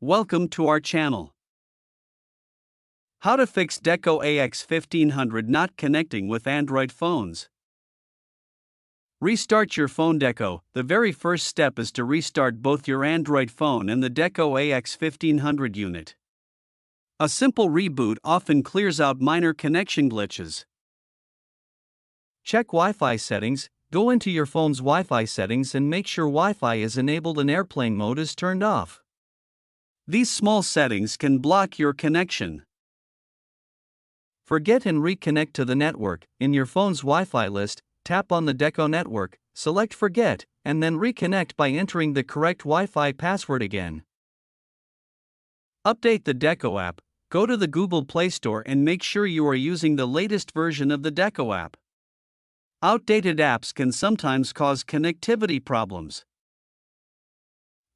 Welcome to our channel. How to fix Deco AX1500 not connecting with Android phones. Restart your phone. Deco. The very first step is to restart both your Android phone and the Deco AX1500 unit. A simple reboot often clears out minor connection glitches. Check Wi-Fi settings. Go into your phone's Wi-Fi settings and make sure Wi-Fi is enabled and airplane mode is turned off. These small settings can block your connection. Forget and reconnect to the network. In your phone's Wi-Fi list, tap on the Deco network, select Forget, and then reconnect by entering the correct Wi-Fi password again. Update the Deco app. Go to the Google Play Store and make sure you are using the latest version of the Deco app. Outdated apps can sometimes cause connectivity problems.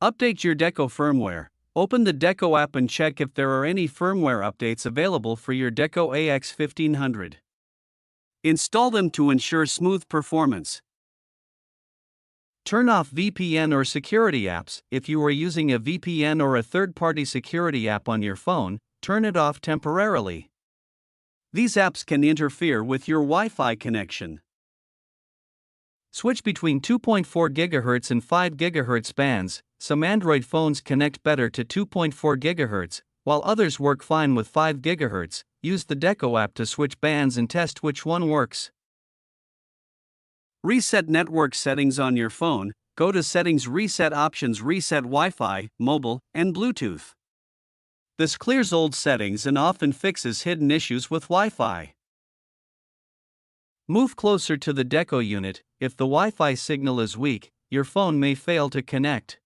Update your Deco firmware. Open the Deco app and check if there are any firmware updates available for your Deco AX1500. Install them to ensure smooth performance. Turn off VPN or security apps. If you are using a VPN or a third-party security app on your phone, turn it off temporarily. These apps can interfere with your Wi-Fi connection. Switch between 2.4 GHz and 5 GHz bands. Some Android phones connect better to 2.4 GHz, while others work fine with 5 GHz. Use the Deco app to switch bands and test which one works. Reset network settings on your phone. Go to Settings, Reset Options, Reset Wi-Fi, Mobile, and Bluetooth. This clears old settings and often fixes hidden issues with Wi-Fi. Move closer to the Deco unit. If the Wi-Fi signal is weak, your phone may fail to connect.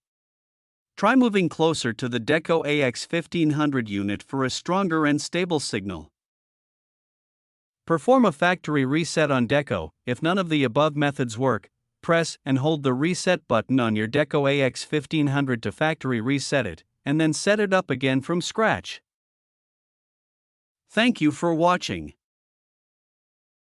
Try moving closer to the Deco AX1500 unit for a stronger and stable signal. Perform a factory reset on Deco. If none of the above methods work, press and hold the reset button on your Deco AX1500 to factory reset it, and then set it up again from scratch. Thank you for watching.